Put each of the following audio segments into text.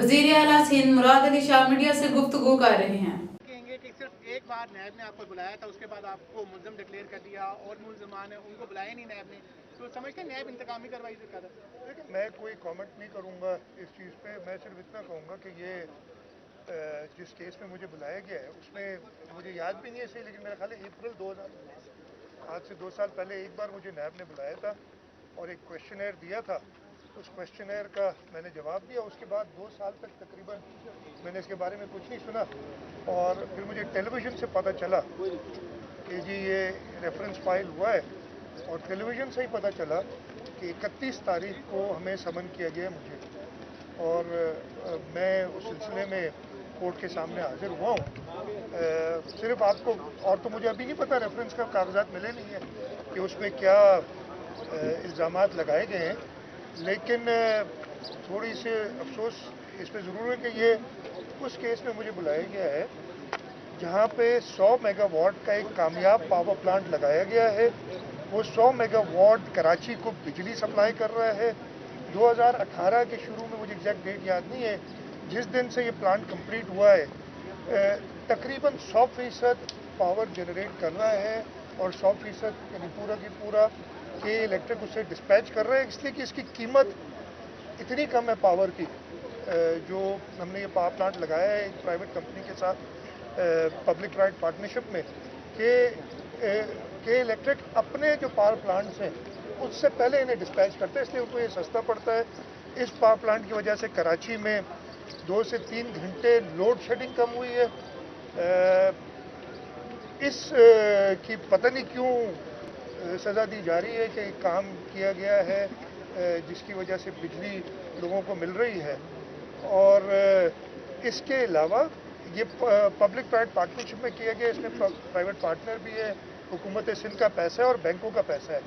वज़ीर आला सिंध मुराद अली शाह मीडिया से गुफ्तगू कर रहे हैं। कहेंगे कि सिर्फ एक बार नैब ने आपको बुलाया था, उसके बाद आपको मुल्ज़िम डिक्लेयर कर दिया और मुल्ज़िमान है उनको बुलाया नहीं नैब ने, तो समझते हैं नैब इंतकामी कार्रवाई से कर रहा है। देखिए, मैं कोई कमेंट नहीं करूंगा इस चीज़ पे। मैं सिर्फ इतना कहूँगा कि ये जिस केस में मुझे बुलाया गया है उसमें मुझे याद भी नहीं है सही, लेकिन मेरा ख्याल है अप्रैल 2019, आज से 2 साल पहले एक बार मुझे नैब ने बुलाया था और एक क्वेश्चनर दिया था। उस क्वेश्चनर का मैंने जवाब दिया। उसके बाद 2 साल तक तकरीबन मैंने इसके बारे में कुछ नहीं सुना, और फिर मुझे टेलीविज़न से पता चला कि जी ये रेफरेंस फाइल हुआ है, और टेलीविज़न से ही पता चला कि 31 तारीख को हमें समन किया गया मुझे, और मैं उस सिलसिले में कोर्ट के सामने हाजिर हुआ हूँ। सिर्फ आपको, और तो मुझे अभी नहीं पता, रेफरेंस का कागजात मिले नहीं है कि उसमें क्या इल्ज़ामात लगाए गए हैं, लेकिन थोड़ी सी अफसोस इस पर ज़रूर है कि ये उस केस में मुझे बुलाया गया है जहाँ पे 100 मेगावाट का एक कामयाब पावर प्लांट लगाया गया है। वो 100 मेगावाट कराची को बिजली सप्लाई कर रहा है। 2018 के शुरू में, मुझे एग्जैक्ट डेट याद नहीं है, जिस दिन से ये प्लांट कंप्लीट हुआ है, तकरीबन 100% पावर जनरेट कर रहा है, और 100% यानी पूरा की पूरा के इलेक्ट्रिक उससे डिस्पैच कर रहा है, इसलिए कि इसकी कीमत इतनी कम है पावर की। जो हमने ये पावर प्लांट लगाया है एक प्राइवेट कंपनी के साथ पब्लिक प्राइवेट पार्टनरशिप में, के इलेक्ट्रिक अपने जो पावर प्लांट्स हैं उससे पहले इन्हें डिस्पैच करते हैं, इसलिए उनको ये सस्ता पड़ता है। इस पावर प्लांट की वजह से कराची में 2 से 3 घंटे लोड शेडिंग कम हुई है। इस की पता नहीं क्यों सज़ा दी जा रही है कि काम किया गया है जिसकी वजह से बिजली लोगों को मिल रही है, और इसके अलावा ये पब्लिक प्राइवेट पार्टनरशिप में किया गया, इसमें प्राइवेट पार्टनर भी है, हुकूमत सिंध का पैसा है और बैंकों का पैसा है।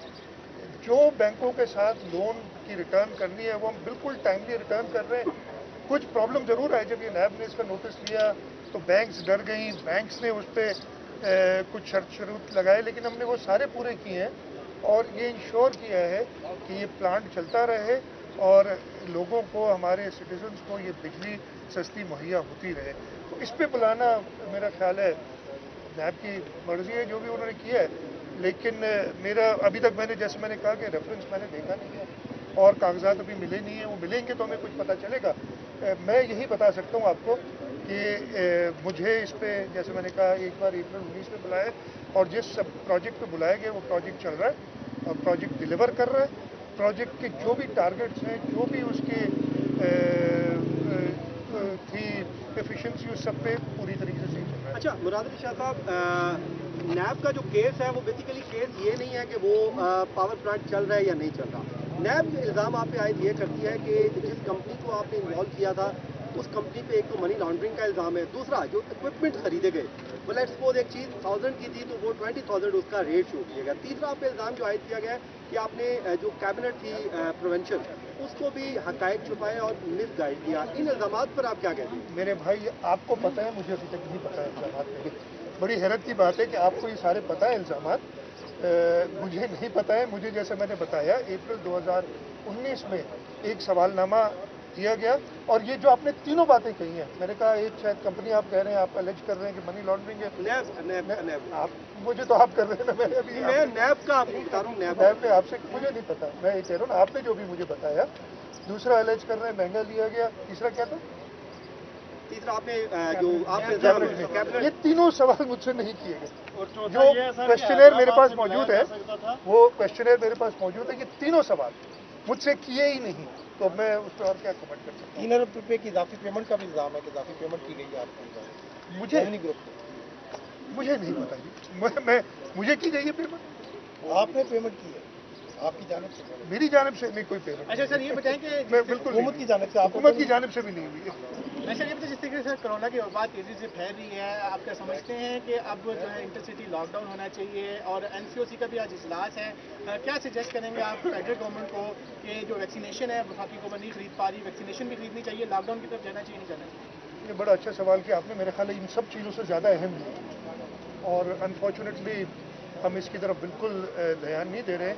जो बैंकों के साथ लोन की रिटर्न करनी है वो हम बिल्कुल टाइमली रिटर्न कर रहे हैं। कुछ प्रॉब्लम ज़रूर है, जब ये नैब ने इसका नोटिस लिया तो बैंक्स डर गई, बैंक्स ने उस पर कुछ शर्त लगाए, लेकिन हमने वो सारे पूरे किए हैं और ये इंश्योर किया है कि ये प्लांट चलता रहे और लोगों को, हमारे सिटीजन्स को ये बिजली सस्ती मुहैया होती रहे। तो इस पे बुलाना मेरा ख्याल है नैब की मर्जी है, जो भी उन्होंने किया है, लेकिन मेरा अभी तक, जैसे मैंने कहा कि रेफरेंस मैंने देखा नहीं है और कागजात अभी मिले नहीं हैं, वो मिलेंगे तो हमें कुछ पता चलेगा। मैं यही बता सकता हूँ आपको कि मुझे इस पे, जैसे मैंने कहा, एक बार अप्रैल 19 में बुलाया, और जिस प्रोजेक्ट पे बुलाया गया वो प्रोजेक्ट चल रहा है और प्रोजेक्ट डिलीवर कर रहा है। प्रोजेक्ट के जो भी टारगेट्स हैं, जो भी उसके थी एफिशिएंसी, उस सब पे पूरी तरीके से सही चल रहा है। अच्छा, मुराद अली शाह साहब, नैब का जो केस है वो बेसिकली केस ये नहीं है कि वो पावर प्लांट चल रहा है या नहीं चल रहा। नैब इल्ज़ाम आप पे आयद ये करती है कि जिस कंपनी को आपने इन्वॉल्व किया था उस कंपनी पे एक तो मनी लॉन्ड्रिंग का इल्ज़ाम है, दूसरा जो इक्विपमेंट खरीदे गए वो लेट्स सपोज एक चीज़ 1000 की थी तो वो 20,000 उसका रेट शो किया गया। तीसरा आप पे इल्ज़ाम जो आयद किया गया है कि आपने जो कैबिनेट थी प्रिवेंशन, उसको भी हक़ाइक़ छुपाए और मिस गाइड किया। इन इल्ज़ामात पर आप क्या कहते हैं? मेरे भाई, आपको पता है, मुझे अभी तक नहीं पता है इल्ज़ामात। लेकिन बड़ी हैरत की बात है कि आपको ये सारे पता है इल्ज़ामात, मुझे नहीं पता है। मुझे, जैसे मैंने बताया, अप्रैल 2019 में एक सवालनामा दिया गया, और ये जो आपने तीनों बातें कही हैं, मैंने कहा एक शायद कंपनी आप कह रहे हैं, आप एलिज कर रहे हैं कि मनी लॉन्ड्रिंग है। नैब आप, मुझे तो आप कर रहे हैं ना, मैंने अभी मैं नैब का आपको बता रहा हूँ। नैब ने आपसे, मुझे नहीं पता, मैं ये कह रहा हूँ ना, आपने जो भी मुझे बताया। दूसरा एलिज कर रहे हैं महंगा लिया गया, तीसरा क्या था? तीसरा आपने जो आप ये तीनों सवाल मुझसे नहीं किए गए। जो क्वेश्चनर मेरे पास मौजूद है, वो क्वेश्चनर मेरे पास मौजूद है, ये तीनों सवाल मुझसे किए ही नहीं, तो मैं उस पर और क्या कमेंट कर सकता हूँ। 3 अरब रुपये की इजाफी पेमेंट का भी इल्ज़ाम है कि इजाफी पेमेंट की गई है आपको। मुझे ग्रुप मुझे नहीं पता जी, मुझे की गई है पेमेंट। आपने पेमेंट की है आपकी जानिब से? मेरी जानिब से नहीं कोई पेमेंट। अच्छा सर, ये बताएं कि मैं बिल्कुल हुकूमत की जानिब से, हुकूमत की जानिब से भी नहीं हुई है। अच्छा, ये बताइए, जिस तरीके से कोरोना की वबा तेज़ी से फैल रही है, आप क्या समझते हैं कि अब जो है इंटरसिटी लॉकडाउन होना चाहिए, और एनसीओसी का भी आज इजलास है, क्या सजेस्ट करेंगे आप फेडरल गवर्नमेंट को कि जो वैक्सीनेशन है वफाकी गवर्नमेंट नहीं खरीद पा रही, वैक्सीनेशन भी खरीदनी चाहिए, लॉकडाउन की तरफ जाना चाहिए, नहीं जाना चाहिए? ये बड़ा अच्छा सवाल किया आपने। मेरे ख्याल है इन सब चीज़ों से ज़्यादा अहम है, और अनफॉर्चुनेटली हम इसकी तरफ बिल्कुल ध्यान नहीं दे रहे।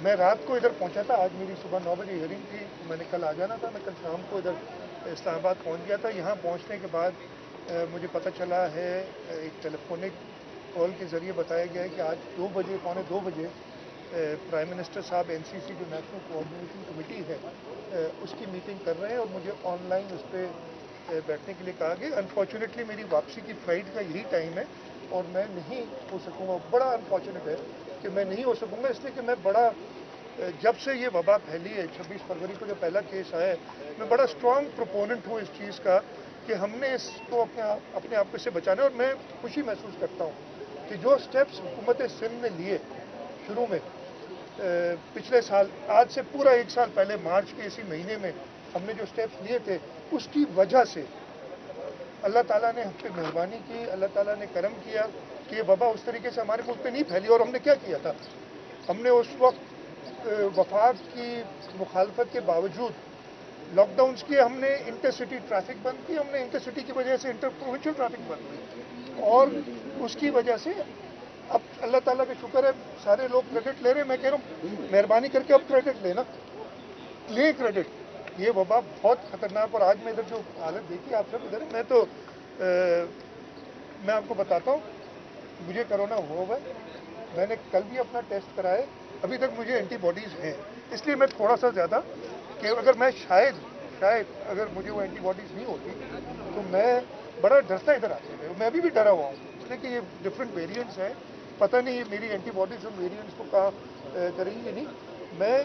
मैं रात को इधर पहुंचा था, आज मेरी सुबह 9 बजे हियरिंग थी, मैंने कल आ जाना था, मैं कल शाम को इधर इस्लामाबाद पहुंच गया था। यहाँ पहुंचने के बाद मुझे पता चला है, एक टेलीफोनिक कॉल के ज़रिए बताया गया है कि आज 2 बजे, पौने 2 बजे प्राइम मिनिस्टर साहब एनसीसी जो नेशनल कोऑर्डिनेशन कमेटी है उसकी मीटिंग कर रहे हैं और मुझे ऑनलाइन उस पर बैठने के लिए कहा गया। अनफॉर्चुनेटली मेरी वापसी की फ़्लाइट का यही टाइम है और मैं नहीं हो सकूँगा। बड़ा अनफॉर्चुनेट है कि मैं नहीं हो सकूँगा, इसलिए कि मैं बड़ा, जब से ये वबा फैली है 26 फरवरी को जो पहला केस आया है, मैं बड़ा स्ट्रॉन्ग प्रोपोनेंट हूँ इस चीज़ का कि हमने इसको अपने आप से बचाना है। और मैं खुशी महसूस करता हूँ कि जो स्टेप्स हुकूमत सिंध ने लिए शुरू में पिछले साल, आज से पूरा 1 साल पहले मार्च के इसी महीने में हमने जो स्टेप्स लिए थे, उसकी वजह से अल्लाह ताला ने हम पे मेहरबानी की, अल्लाह ताला ने करम किया कि ये वबा उस तरीके से हमारे मुल्क पे नहीं फैली। और हमने क्या किया था, हमने उस वक्त वफाक की मुखालफत के बावजूद लॉकडाउन्स किए, हमने इंटरसिटी ट्रैफिक बंद की, हमने इंटरसिटी की वजह से इंटर प्रोविंशियल ट्रैफिक बंद की और उसकी वजह से अब अल्लाह ताला का शुक्र है सारे लोग क्रेडिट ले रहे हैं। मैं कह रहा हूँ मेहरबानी करके अब क्रेडिट लेना, ले क्रेडिट। ये वबा बहुत खतरनाक, और आज मैं इधर जो हालत देखी आप सब इधर, मैं आपको बताता हूँ, मुझे कोरोना हुआ है, मैंने कल भी अपना टेस्ट कराया, अभी तक मुझे एंटीबॉडीज़ हैं। इसलिए मैं थोड़ा सा ज़्यादा कि अगर मैं शायद अगर मुझे वो एंटीबॉडीज़ नहीं होती तो मैं बड़ा डरता इधर आते थे। मैं अभी भी डरा हुआ हूँ, इसलिए कि ये डिफरेंट वेरिएंट्स हैं, पता नहीं मेरी एंटीबॉडीज़ उन वेरिएंट्स को कहाँ करेंगी नहीं। मैं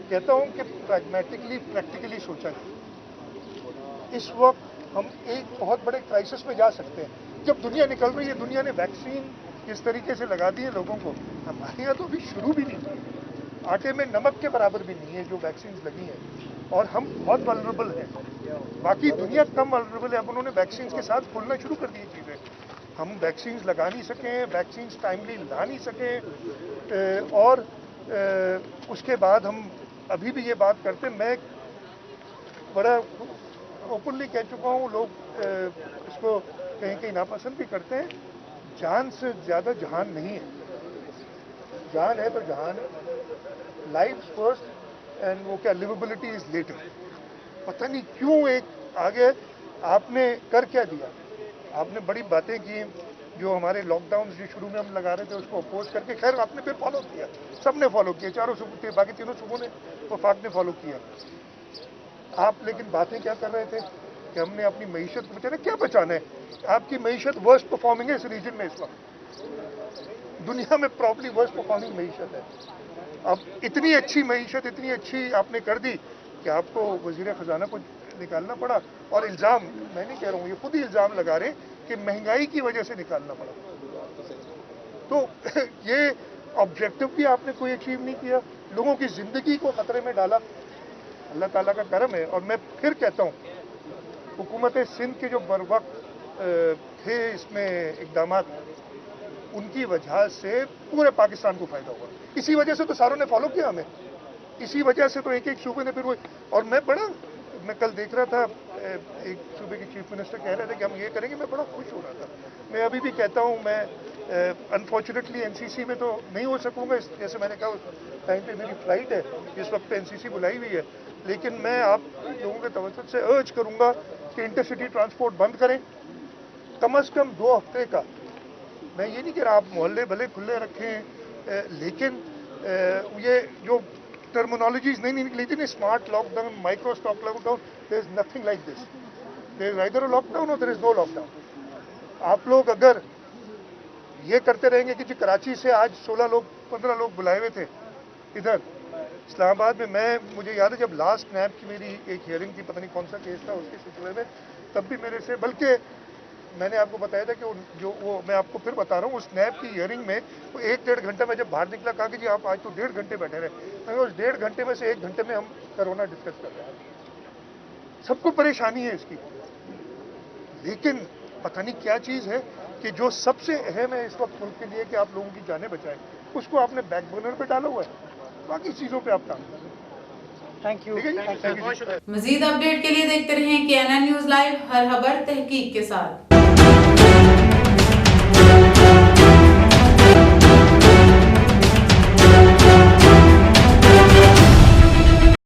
कहता हूँ कि प्रैग्मेटिकली, प्रैक्टिकली सोचा जाए। इस वक्त हम एक बहुत बड़े क्राइसिस में जा सकते हैं। जब दुनिया निकल रही है, दुनिया ने वैक्सीन इस तरीके से लगा दी है लोगों को, हमारे यहाँ तो अभी शुरू भी नहीं हुई, आटे में नमक के बराबर भी नहीं है जो वैक्सीन लगी हैं, और हम बहुत वल्नरेबल हैं। बाकी दुनिया कम वल्नरेबल है। अब उन्होंने वैक्सीन के साथ खुलना शुरू कर दी चीज़ें, हम वैक्सीन लगा नहीं सकें, वैक्सीन टाइमली ला नहीं सकें, और उसके बाद हम अभी भी ये बात करते, मैं बड़ा ओपनली कह चुका हूँ, लोग इसको कहीं कहीं नापसंद भी करते हैं, जान से ज़्यादा जहान नहीं है। जान है तो जहान है, लाइफ फर्स्ट एंड वो क्या लिवेबिलिटी इज लेटर। पता नहीं क्यों एक आगे आपने कर क्या दिया, आपने बड़ी बातें की, जो हमारे लॉकडाउन जो शुरू में हम लगा रहे थे उसको अपोज करके, खैर आपने फिर फॉलो किया, सबने फॉलो किया, चारों सूबे थे, बाकी तीनों सूबों ने, वफाक ने फॉलो किया। आप लेकिन बातें क्या कर रहे थे कि हमने अपनी मईशत को बचाना। क्या बचाना है? आपकी मईशत वर्स्ट परफॉर्मिंग है इस रीजन में, इस वक्त दुनिया में प्रॉब्ली वर्स्ट परफॉर्मिंग मईशत है। अब इतनी अच्छी मईशत, इतनी अच्छी आपने कर दी कि आपको वजीर खजाना को निकालना पड़ा, और इल्ज़ाम, मैं नहीं कह रहा हूँ, ये खुद ही इल्ज़ाम लगा रहे कि महंगाई की वजह से निकालना पड़ा। तो ये ऑब्जेक्टिव भी आपने कोई अचीव नहीं किया, लोगों की ज़िंदगी को खतरे में डाला। अल्लाह ताला का करम है। और मैं फिर कहता हूँ, हुकूमत सिंध के जो बर वक्त थे इसमें इक़दामात, उनकी वजह से पूरे पाकिस्तान को फ़ायदा हुआ। इसी वजह से तो सारों ने फॉलो किया हमें, इसी वजह से तो एक एक सूबे ने फिर वो, और मैं कल देख रहा था, एक सूबे के चीफ मिनिस्टर कह रहे थे कि हम ये करेंगे, मैं बड़ा खुश हो रहा था। मैं अभी भी कहता हूँ, मैं अनफॉर्चुनेटली एनसीसी में तो नहीं हो सकूँगा, जैसे मैंने कहा उस टाइम पे मेरी फ़्लाइट है, इस वक्त एनसीसी बुलाई हुई है, लेकिन मैं आप लोगों के तवज्जुह से अर्ज करूँगा कि इंटरसिटी ट्रांसपोर्ट बंद करें कम से कम 2 हफ्ते का। मैं ये नहीं कह रहा आप मोहल्ले भले खुले रखें, लेकिन ये जो टर्मिनोलॉजीज नहीं निकली थी ना, smart lockdown, micro stock lockdown, there is nothing like this. There is either a lockdown और देयर इज नो लॉकडाउन। आप लोग अगर ये करते रहेंगे कि जी कराची से आज 16 लोग 15 लोग बुलाए हुए थे इधर इस्लामाबाद में, मुझे याद है जब लास्ट नैब की मेरी एक हियरिंग थी, पता नहीं कौन सा केस था उसके सिलसिले में, तब भी मेरे से, बल्कि मैंने आपको बताया था कि वो मैं आपको फिर बता रहा हूँ, उस नैब की हियरिंग में वो 1-1.5 घंटा में जब बाहर निकला, कहा कि जी आप आज तो 1.5 घंटे बैठे रहे। मैं उस 1.5 घंटे में से 1 घंटे में हम कोरोना डिस्कस कर रहे हैं। सबको परेशानी है इसकी, लेकिन पता नहीं क्या चीज़ है कि जो सबसे अहम है इस वक्त मुल्क के लिए कि आप लोगों की जानें बचाएं, उसको आपने बैक बर्नर पे डाला हुआ है, बाकी चीज़ों पे आप काम करें। Thank you. मजीद अपडेट के लिए देखते रहें KNN न्यूज़ लाइव, हर खबर तहकीक के साथ।